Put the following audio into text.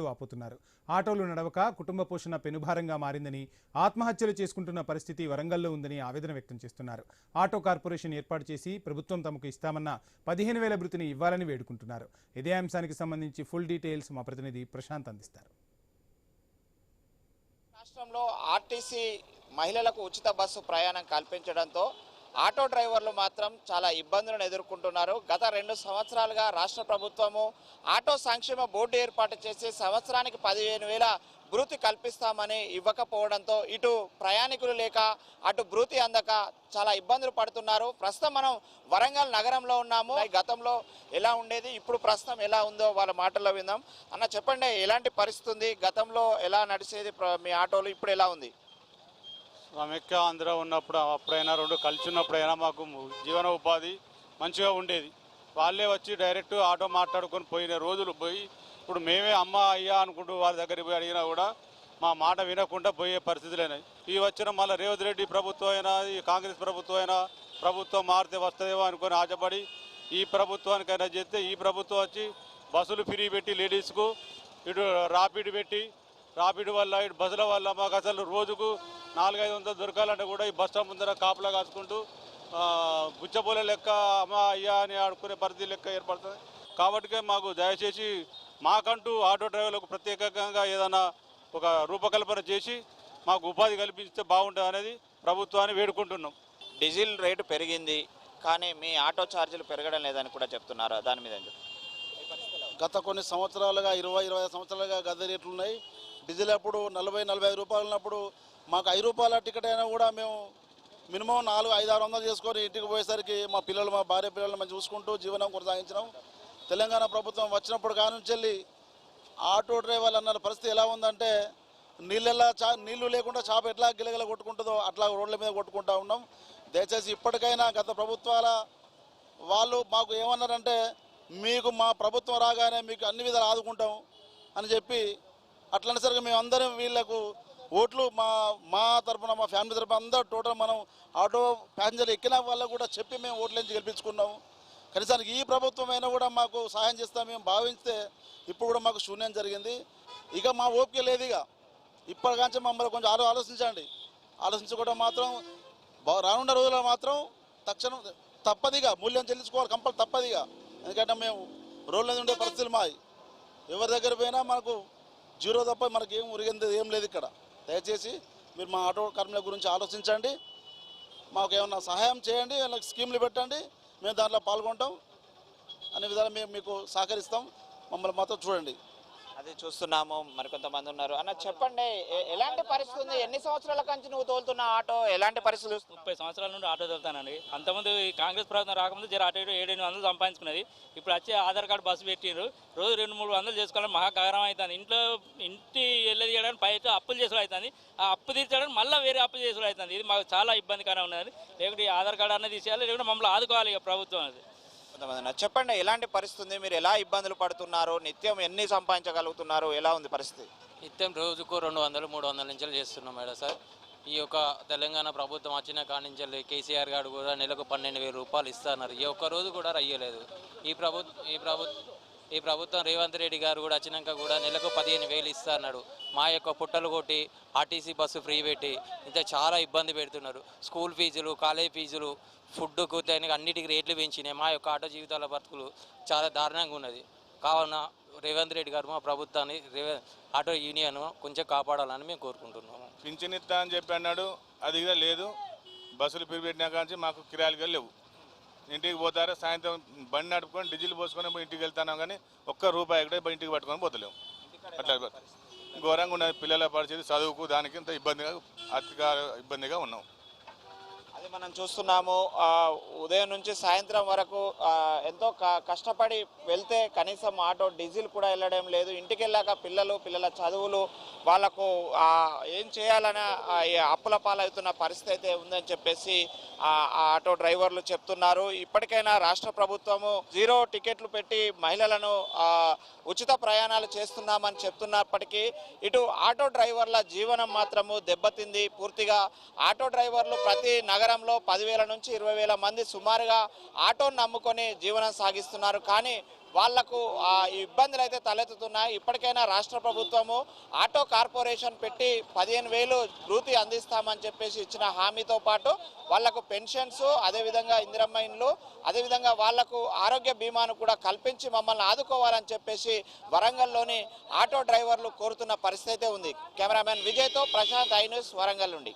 వాపోతున్నారు. ఆటోలు నడవక కుటుంబ పోషణ పెనుభారంగా మారిందని, ఆత్మహత్యలు చేసుకుంటున్న పరిస్థితి వరంగల్లో ఉందని ఆవేదన వ్యక్తం చేస్తున్నారు. ఆటో కార్పొరేషన్ ఏర్పాటు చేసి ప్రభుత్వం తమకు ఇస్తామన్న 15,000 భృతిని ఇవ్వాలని వేడుకుంటున్నారు. ఇదే అంశానికి సంబంధించి ఫుల్ డీటెయిల్స్ మా ప్రతినిధి ప్రశాంత్ అందిస్తారు. రాష్ట్రంలో ఆర్టీసీ మహిళలకు ఉచిత బస్సు ప్రయాణం కల్పించడంతో ఆటో డ్రైవర్లు మాత్రం చాలా ఇబ్బందులను ఎదుర్కొంటున్నారు. గత 2 సంవత్సరాలుగా రాష్ట్ర ప్రభుత్వము ఆటో సంక్షేమ బోర్డు ఏర్పాటు చేసి సంవత్సరానికి 15,000 భృతి కల్పిస్తామని ఇవ్వకపోవడంతో ఇటు ప్రయాణికులు లేక అటు భృతి అందక చాలా ఇబ్బందులు పడుతున్నారు. ప్రస్తుతం మనం వరంగల్ నగరంలో ఉన్నాము. గతంలో ఎలా ఉండేది, ఇప్పుడు ప్రస్తుతం ఎలా ఉందో వాళ్ళ మాటల్లో విందాం. అన్న చెప్పండి, ఎలాంటి పరిస్థితి ఉంది, గతంలో ఎలా నడిచేది మీ ఆటోలు, ఇప్పుడు ఎలా ఉంది? సమైక్య ఆంధ్ర ఉన్నప్పుడు అప్పుడైనా రెండు కలిసి ఉన్నప్పుడైనా మాకు జీవన ఉపాధి మంచిగా ఉండేది. వాళ్ళే వచ్చి డైరెక్ట్ ఆటో మాట్లాడుకొని పోయిన రోజులు పోయి ఇప్పుడు మేమే అమ్మ అయ్యా అనుకుంటూ వారి దగ్గరికి పోయి అడిగినా కూడా మా మాట వినకుండా పోయే పరిస్థితులేనాయి. ఈ వచ్చిన మళ్ళీ రేవంత్ రెడ్డి ప్రభుత్వం అయినా ఈ కాంగ్రెస్ ప్రభుత్వం అయినా ప్రభుత్వం మారితే వస్తుందేమో అనుకొని ఆశపడి ఈ ప్రభుత్వానికైనా చేస్తే ఈ ప్రభుత్వం వచ్చి బస్సులు ఫ్రీ పెట్టి లేడీస్కు ఇటు రాపిడ్ పెట్టి రాపిడ్ వల్ల ఇటు బస్సుల వల్ల మాకు అసలు రోజుకు 400-500 దొరకాలంటే కూడా ఈ బస్ స్టాప్ ముందర కాపులా కాసుకుంటూ గుచ్చపోలే లెక్క అమ్మ అయ్యా అని ఆడుకునే పరిస్థితి లెక్క ఏర్పడుతుంది. కాబట్టి మాకు దయచేసి మాకంటూ ఆటో డ్రైవర్లకు ప్రత్యేకంగా ఏదైనా ఒక రూపకల్పన చేసి మాకు ఉపాధి కల్పిస్తే బాగుంటుంది అనేది ప్రభుత్వాన్ని వేడుకుంటున్నాం. డీజిల్ రేటు పెరిగింది కానీ మీ ఆటో ఛార్జీలు పెరగడం లేదని కూడా చెప్తున్నారు. దాని మీద గత కొన్ని సంవత్సరాలుగా 20-25 సంవత్సరాలుగా గద్దె రేట్లు ఉన్నాయి. డీజిల్ అప్పుడు 40-45 రూపాయలు ఉన్నప్పుడు మాకు 5 రూపాయల టికెట్ అయినా కూడా మేము మినిమం 400-500 చేసుకొని ఇంటికి పోయేసరికి మా పిల్లలు మా భార్య పిల్లలు మంచి చూసుకుంటూ జీవనం కొనసాగించినాం. తెలంగాణ ప్రభుత్వం వచ్చినప్పుడు కానుంచి వెళ్ళి ఆటో డ్రైవర్లు అన్న పరిస్థితి ఎలా ఉందంటే నీళ్లు లేకుండా చాప ఎట్లా గిలగిల కొట్టుకుంటుందో అట్లా రోడ్ల మీద కొట్టుకుంటూ ఉన్నాం. దయచేసి ఇప్పటికైనా గత ప్రభుత్వాల వాళ్ళు మాకు ఏమన్నారంటే మీకు మా ప్రభుత్వం రాగానే మీకు అన్ని విధాలు ఆదుకుంటాం అని చెప్పి అట్లనేసరికి మేము అందరం వీళ్ళకు ఓట్లు మా తరఫున మా ఫ్యామిలీ తరఫున అందరూ టోటల్ మనం ఆటో ప్యాసింజర్లు ఎక్కిన వాళ్ళకు కూడా చెప్పి మేము ఓట్లు నుంచి గెలిపించుకున్నాము. కనీసానికి ఈ ప్రభుత్వం అయినా కూడా మాకు సహాయం చేస్తాం మేము భావిస్తే ఇప్పుడు కూడా మాకు శూన్యం జరిగింది. ఇక మా ఓపిక లేదు. ఇక ఇప్పటికాంచి మమ్మల్ని కొంచెం ఆలోచించండి. ఆలోచించుకోవడం మాత్రం రానున్న రోజుల్లో మాత్రం తక్షణం తప్పదిగా మూల్యం చెల్లించుకోవాలి, కంపల్సరీ తప్పదిగా. ఎందుకంటే మేము రోడ్ల మీద ఉండే పరిస్థితులు మాది. ఎవరి దగ్గర పోయినా మనకు జీరో తప్ప మనకి ఏం ఉరిగింది ఏం లేదు ఇక్కడ. దయచేసి మీరు మా ఆటో కార్మికుల గురించి ఆలోచించండి, మాకు ఏమన్నా సహాయం చేయండి, వాళ్ళకి స్కీమ్లు పెట్టండి, మేము దాంట్లో పాల్గొంటాం అనే విధాలు మేము మీకు సహకరిస్తాం. మమ్మల్ని మాత్రం చూడండి. అది చూస్తున్నాము. మరికొంతమంది ఉన్నారు. అన్న చెప్పండి, ఎలాంటి పరిస్థితి ఉంది? ఎన్ని సంవత్సరాల నుంచి నువ్వు తోలుతున్న ఆటో, ఎలాంటి పరిస్థితులు? 30 సంవత్సరాల నుండి ఆటో తోలుతానండి. అంతకుముందు కాంగ్రెస్ ప్రభుత్వం రాకముందు జర అటు 700-800 సంపాదించుకున్నది. ఇప్పుడు వచ్చి ఆధార్ కార్డు బస్సు పెట్టిండ్రు. రోజు 200-300 చేసుకోవాలని మహాకారం అవుతుంది. ఇంటి వెళ్ళి చేయడానికి పైకి అప్పులు చేసుడు అవుతుంది. ఆ అప్పు తీర్చడానికి మళ్ళీ వేరే అప్పు చేసుడు అవుతుంది. ఇది మాకు చాలా ఇబ్బందికరంగా ఉన్నది. లేకుంటే ఈ ఆధార్ కార్డు అనేది తీసేయాలి, లేకుంటే మమ్మల్ని ఆదుకోవాలి ఇక ప్రభుత్వం. అది చెప్పండి, ఎలాంటి పరిస్థితి, మీరు ఎలా ఇబ్బందులు పడుతున్నారు, నిత్యం ఎన్ని సంపాదించగలుగుతున్నారు, ఎలా ఉంది పరిస్థితి? నిత్యం రోజుకు 200-300 నుంచి చేస్తున్నాం మేడం సార్. ఈ యొక్క తెలంగాణ ప్రభుత్వం వచ్చిన కాడి నుంచి కేసీఆర్ గారు కూడా నెలకు 12,000 రూపాయలు ఇస్తున్నారు. ఈ ఒక్క రోజు కూడా రయ్యలేదు. ఈ ప్రభుత్వం రేవంత్ రెడ్డి గారు కూడా వచ్చినాక కూడా నెలకు 15,000 ఇస్తున్నారు. మా యొక్క పుట్టలు కొట్టి ఆర్టీసీ బస్సు ఫ్రీ పెట్టి ఇంత చాలా ఇబ్బంది పెడుతున్నారు. స్కూల్ ఫీజులు, కాలేజ్ ఫీజులు, ఫుడ్కు అన్నిటికీ రేట్లు పెంచినాయి. మా యొక్క ఆటో జీవితాల బతుకులు చాలా దారుణంగా ఉన్నది. కావున రేవంత్ రెడ్డి గారు మా ప్రభుత్వాన్ని ఆటో యూనియన్ కొంచెం కాపాడాలని మేము కోరుకుంటున్నాము. పింఛన్ ఇస్తా అని చెప్పి అన్నాడు, అది కూడా లేదు. బస్సులు ఫ్రీ పెట్టినా కానీ మాకు కిరాయిలు లేవు. ఇంటికి పోతారా సాయంత్రం బండి నడుపుకొని డీజిల్ పోసుకొని ఇంటికి వెళ్తున్నాం కానీ ఒక్క రూపాయి కూడా ఇంటికి పట్టుకొని పోతలేము. అట్లా ఘోరంగా ఉన్నది. పిల్లల పరిస్థితి చదువుకు దానికి ఇంత అతిగా ఇబ్బందిగా ఉన్నాం. అది మనం చూస్తున్నాము. ఉదయం నుంచి సాయంత్రం వరకు ఎంతో కష్టపడి వెళ్తే కనీసం ఆటో డీజిల్ కూడా వెళ్ళడం లేదు. ఇంటికి వెళ్ళాక పిల్లల చదువులు, వాళ్లకు ఏం చేయాలనే అప్పుల పాలవుతున్న పరిస్థితి అయితే ఉందని చెప్పేసి ఆటో డ్రైవర్లు చెప్తున్నారు. ఇప్పటికైనా రాష్ట్ర ప్రభుత్వము 0 టికెట్లు పెట్టి మహిళలను ఉచిత ప్రయాణాలు చేస్తున్నామని చెప్తున్నప్పటికీ ఇటు ఆటో డ్రైవర్ల జీవనం మాత్రము దెబ్బతింది పూర్తిగా. ఆటో డ్రైవర్లు ప్రతి నగరంలో 10,000 నుంచి 20,000 మంది సుమారుగా ఆటోను నమ్ముకొని జీవనం సాగిస్తున్నారు. కానీ వాళ్లకు ఇబ్బందులు అయితే తలెత్తుతున్నాయి. ఇప్పటికైనా రాష్ట్ర ప్రభుత్వము ఆటో కార్పొరేషన్ పెట్టి 15,000 వృత్తి అందిస్తామని చెప్పేసి ఇచ్చిన హామీతో పాటు వాళ్లకు పెన్షన్స్, అదేవిధంగా ఇందిరమ్మ ఇండ్లు, అదేవిధంగా వాళ్లకు ఆరోగ్య బీమాను కూడా కల్పించి మమ్మల్ని ఆదుకోవాలని చెప్పేసి వరంగల్లోని ఆటో డ్రైవర్లు కోరుతున్న పరిస్థితి ఉంది. కెమెరామెన్ విజయ్తో ప్రశాంత్, ఐ న్యూస్, వరంగల్ నుండి.